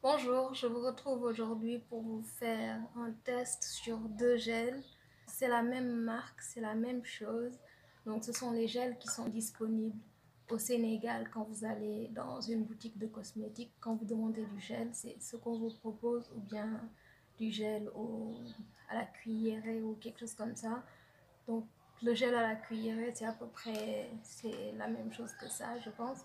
Bonjour, je vous retrouve aujourd'hui pour vous faire un test sur deux gels. C'est la même marque, c'est la même chose. Donc ce sont les gels qui sont disponibles au Sénégal quand vous allez dans une boutique de cosmétiques. Quand vous demandez du gel, c'est ce qu'on vous propose ou bien du gel à la cuillerée ou quelque chose comme ça. Donc le gel à la cuillerée, c'est à peu près c'est la même chose que ça, je pense.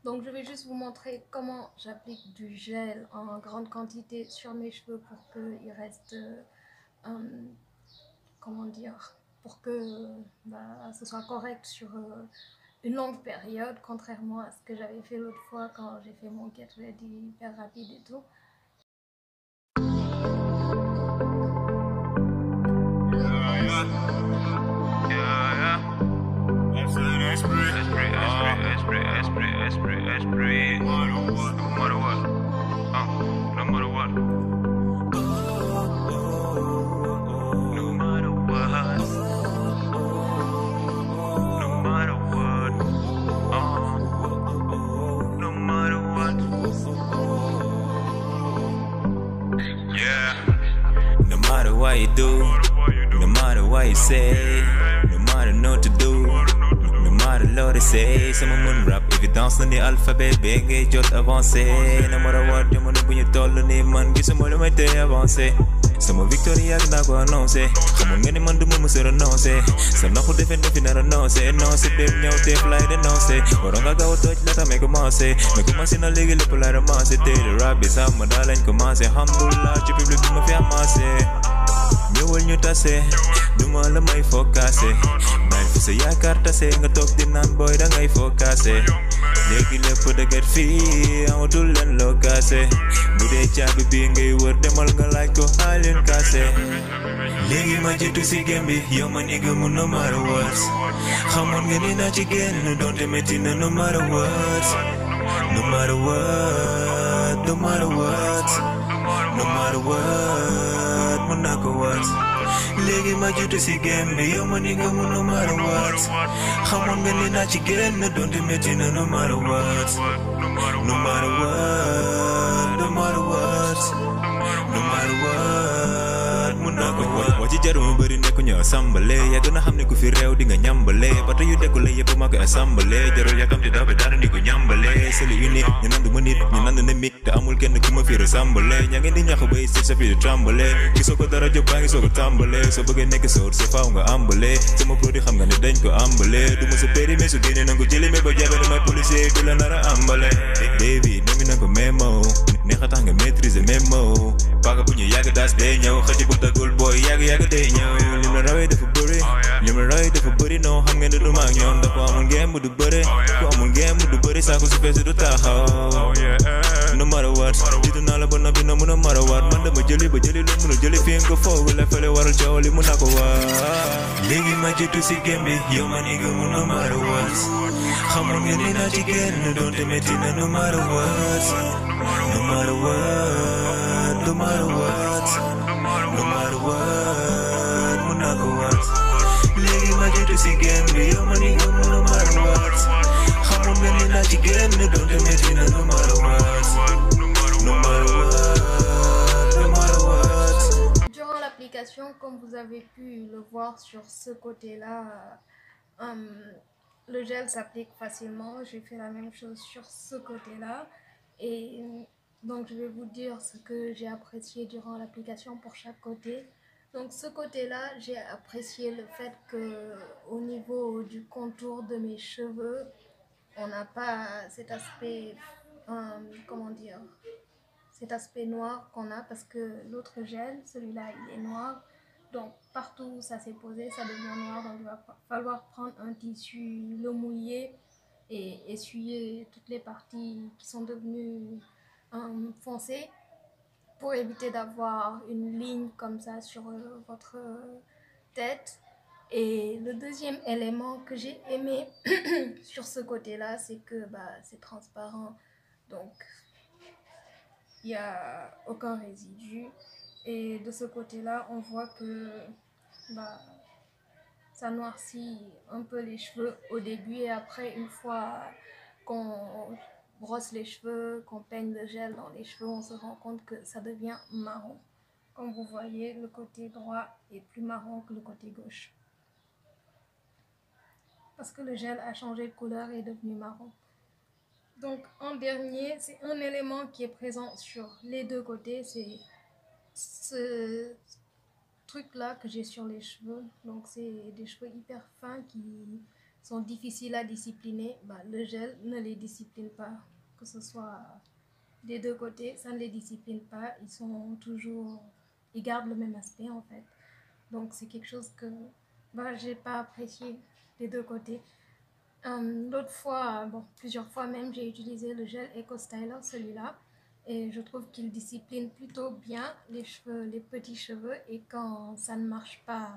Donc je vais juste vous montrer comment j'applique du gel en grande quantité sur mes cheveux pour qu'il reste, euh, comment dire, pour que ce soit correct sur une longue période, contrairement à ce que j'avais fait l'autre fois quand j'ai fait mon get ready hyper rapide et tout. No matter what you do, no matter what you say, no matter what to do, no matter what they say, sama mën rap évidence na ni alphabet bi ngay jot avancé. No matter what jamono bu ñu toll ni man gisuma lu may tey avancé. Sama victoire yàgg naa ko annoncé, xamoon nga ni man du ma mës a renoncé. Sa naxu defe nga fi na renoncé, non c'est dem ñëw teef lay dénoncé. Waroon nga gaaw a toj laata may commencé, mais commencé na léegi lépp lay ramassé. Tey le rap bi sax ma daa lañ commencé, alhamdoulilah ci public bi ma fi amassé. Ñëwal ñu tase duma la may fokaase, bàyyi fi sa yaakaar tase nga toog di naan boy da ngay fokaase. Léegi lépp dëgër fii amatul leen loo kaase, bu dee caabi bi ngay wër demal nga laaj ko Alioune Kassé. Léegi ma jiitu si game bi yow ma ni gëmu no matter what, xamoon nga ni naa ci génn doonte metti na no matter what, no matter what, no matter what, no matter what, mën naa ko wat. Léegi ma jiitu si game bi yow ma ni gëmu no matter what, xamoon nga ni naa ci génn doonte metti na no matter what, no matter what, no matter what, no matter what, mën naa ko wat. Wax ci jaru mu bëri nekku ñu assemblé, yaa gën a xam ne ku fi réew di nga ñambale. Bato yu dekkule yëpp maa koy assemblé, jarul yàkkamti dafa daanu di ko ñambale. C'est unique ñu nandu ma nit ñu nandu ne mi te amul kenn ku ma fi ressemblé. Ñaa ngeen di ñax bay si sa fi di tremblé, gisoo ko dara jóg baa ngi soo ko tàmbale. Soo bëggee nekk soor c'est faaw nga ambale, sama produit xam nga ne dañ ko ambale. Du ma sa péri mais su génne na ko jëli mais ba jabe damay policier du la nar a ambale. Baby nami na ko mémo, neex a tax nga maîtriser mémo. Paaka bu ñu yàgg daas day ñëw, xëcc bu tagul booy yàgg day ñëw. Li ma rawee dafa bëri, li ma rawee dafa bëri non xam ngeen ne du ma ak ñoom. Dafa amul ngeen du bëri, ku amul ngeen du bëri saako su fees du taxaw. No matter what, jiitu naa la ba noppi no mun a mara waat. Man dama jëli ba jëli lu mun a jëli fi nga foog la fële waral coow li mun naa ko waat. Léegi ma jiitu si game bi yow ma ni gëmu no matter what, xamoon nga ni naa ci génn doonte metti na no matter what, no matter what, no matter what, no matter what, mun naa ko waat. Léegi ma jiitu si game bi yow ma ni gëmu no matter what, xamoon nga ni naa ci génn doonte metti na no matter what, no matter what, no matter what. Durant l'application, comme vous avez pu le voir sur ce côté-là, le gel s'applique facilement. J'ai fait la même chose sur ce côté-là. Et donc, je vais vous dire ce que j'ai apprécié durant l'application pour chaque côté. Donc, ce côté-là, j'ai apprécié le fait que au niveau du contour de mes cheveux, on n'a pas cet aspect, comment dire, cet aspect noir qu'on a parce que l'autre gel, celui-là, il est noir. Donc, partout où ça s'est posé, ça devient noir. Donc, il va falloir prendre un tissu, le mouiller et essuyer toutes les parties qui sont devenues foncées pour éviter d'avoir une ligne comme ça sur votre tête. Et le deuxième élément que j'ai aimé sur ce côté-là, c'est que c'est transparent. Donc, il n'y a aucun résidu. Et de ce côté-là, on voit que ça noircit un peu les cheveux au début et après, une fois qu'on brosse les cheveux, qu'on peigne le gel dans les cheveux, on se rend compte que ça devient marron. Comme vous voyez, le côté droit est plus marron que le côté gauche. Parce que le gel a changé de couleur et est devenu marron. Donc en dernier, c'est un élément qui est présent sur les deux côtés, c'est ce truc là que j'ai sur les cheveux. Donc c'est des cheveux hyper fins qui sont difficiles à discipliner. Le gel ne les discipline pas, que ce soit des deux côtés, ça ne les discipline pas, ils sont toujours, ils gardent le même aspect en fait. Donc c'est quelque chose que j'ai pas apprécié des deux côtés. L'autre fois, plusieurs fois même, j'ai utilisé le gel Eco Styler, celui-là, et je trouve qu'il discipline plutôt bien les cheveux, les petits cheveux, et quand ça ne marche pas,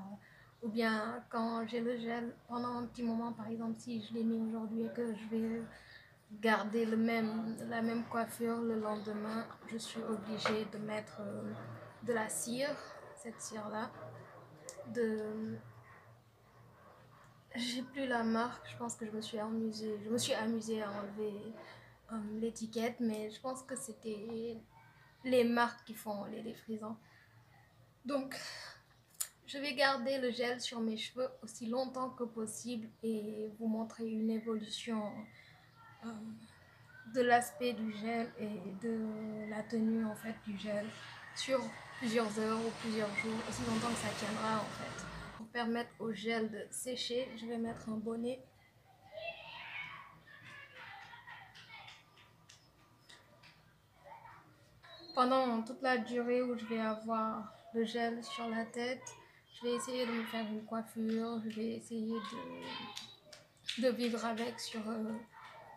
ou bien quand j'ai le gel pendant un petit moment, par exemple si je l'ai mis aujourd'hui et que je vais garder la même coiffure le lendemain, je suis obligée de mettre de la cire, cette cire-là, j'ai plus la marque, je pense que je me suis amusée à enlever l'étiquette, mais je pense que c'était les marques qui font les défrisants. Donc, je vais garder le gel sur mes cheveux aussi longtemps que possible et vous montrer une évolution de l'aspect du gel et de la tenue en fait du gel sur plusieurs heures ou plusieurs jours, aussi longtemps que ça tiendra en fait. Pour permettre au gel de sécher, je vais mettre un bonnet. Pendant toute la durée où je vais avoir le gel sur la tête, je vais essayer de me faire une coiffure, je vais essayer de vivre avec sur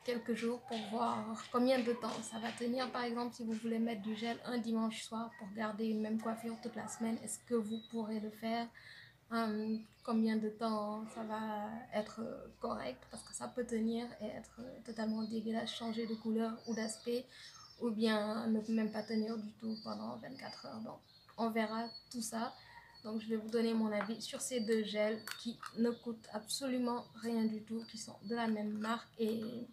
quelques jours pour voir combien de temps ça va tenir. Par exemple, si vous voulez mettre du gel un dimanche soir pour garder une même coiffure toute la semaine, est-ce que vous pourrez le faire? Combien de temps ça va être correct, parce que ça peut tenir et être totalement dégueulasse, changer de couleur ou d'aspect, ou bien ne même pas tenir du tout pendant 24 heures. Donc on verra tout ça. Donc je vais vous donner mon avis sur ces deux gels qui ne coûtent absolument rien du tout, qui sont de la même marque et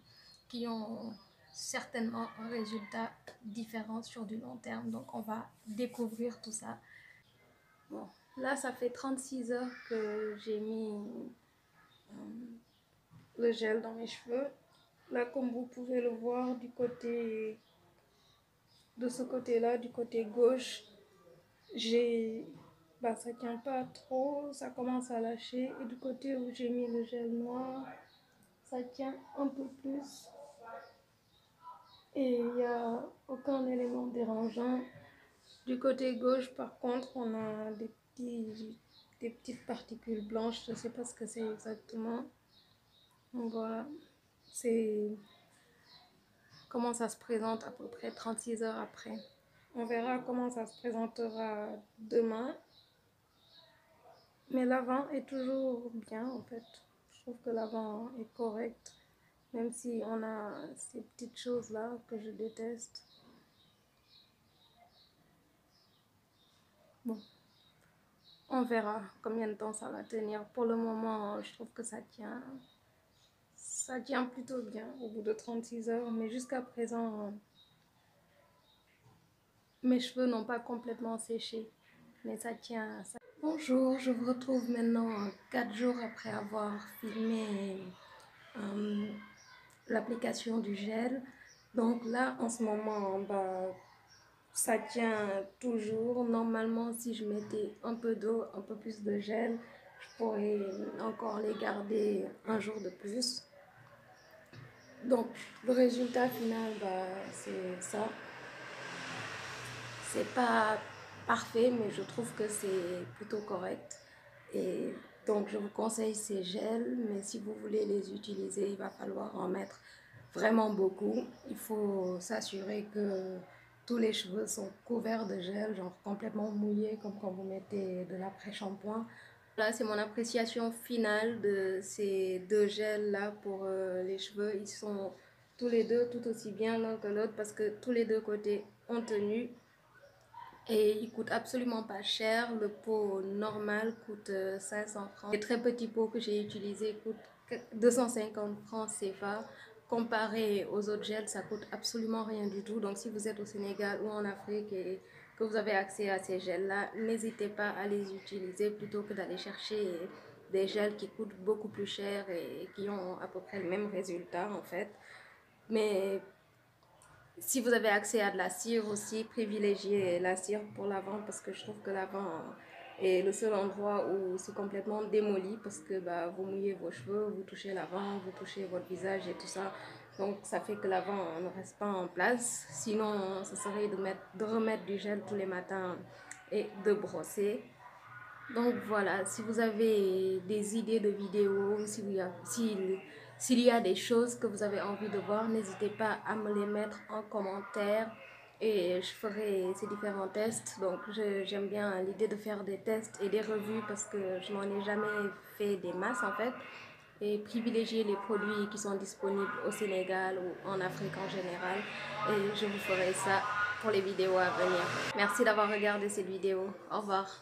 qui ont certainement un résultat différent sur du long terme. Donc on va découvrir tout ça. Bon, là ça fait 36 heures que j'ai mis le gel dans mes cheveux. Là, comme vous pouvez le voir, du côté de ce côté-là, du côté gauche, ça tient pas trop, ça commence à lâcher. Et du côté où j'ai mis le gel noir, ça tient un peu plus. Et il n'y a aucun élément dérangeant. Du côté gauche, par contre, on a des petites particules blanches. Je ne sais pas ce que c'est exactement. Donc voilà, c'est comment ça se présente à peu près 36 heures après. On verra comment ça se présentera demain. Mais l'avant est toujours bien en fait. Je trouve que l'avant est correct. Même si on a ces petites choses là que je déteste. Bon, on verra combien de temps ça va tenir. Pour le moment, je trouve que ça tient plutôt bien au bout de 36 heures. Mais jusqu'à présent, mes cheveux n'ont pas complètement séché. Mais ça tient. Bonjour, je vous retrouve maintenant 4 jours après avoir filmé l'application du gel. Donc là, en ce moment, ça tient toujours. Normalement, si je mettais un peu d'eau, un peu plus de gel, je pourrais encore les garder un jour de plus. Donc, le résultat final, c'est ça. C'est pas parfait, mais je trouve que c'est plutôt correct. Et donc, je vous conseille ces gels, mais si vous voulez les utiliser, il va falloir en mettre vraiment beaucoup. Il faut s'assurer que tous les cheveux sont couverts de gel, genre complètement mouillés, comme quand vous mettez de l'après-shampoing. Là, c'est mon appréciation finale de ces deux gels-là pour les cheveux. Ils sont tous les deux tout aussi bien l'un que l'autre parce que tous les deux côtés ont tenu. Et il coûte absolument pas cher. Le pot normal coûte 500 francs. Les très petits pots que j'ai utilisés coûtent 250 francs CFA. comparé aux autres gels, ça coûte absolument rien du tout. Donc si vous êtes au Sénégal ou en Afrique et que vous avez accès à ces gels-là, n'hésitez pas à les utiliser plutôt que d'aller chercher des gels qui coûtent beaucoup plus cher et qui ont à peu près le même résultat en fait. Mais si vous avez accès à de la cire aussi, privilégiez la cire pour l'avant parce que je trouve que l'avant est le seul endroit où c'est complètement démoli parce que vous mouillez vos cheveux, vous touchez l'avant, vous touchez votre visage et tout ça. Donc ça fait que l'avant ne reste pas en place. Sinon, ça serait de remettre du gel tous les matins et de brosser. Donc voilà, si vous avez des idées de vidéos, s'il y a des choses que vous avez envie de voir, n'hésitez pas à me les mettre en commentaire et je ferai ces différents tests. Donc j'aime bien l'idée de faire des tests et des revues parce que je n'en ai jamais fait des masses en fait. Et privilégier les produits qui sont disponibles au Sénégal ou en Afrique en général. Et je vous ferai ça pour les vidéos à venir. Merci d'avoir regardé cette vidéo. Au revoir.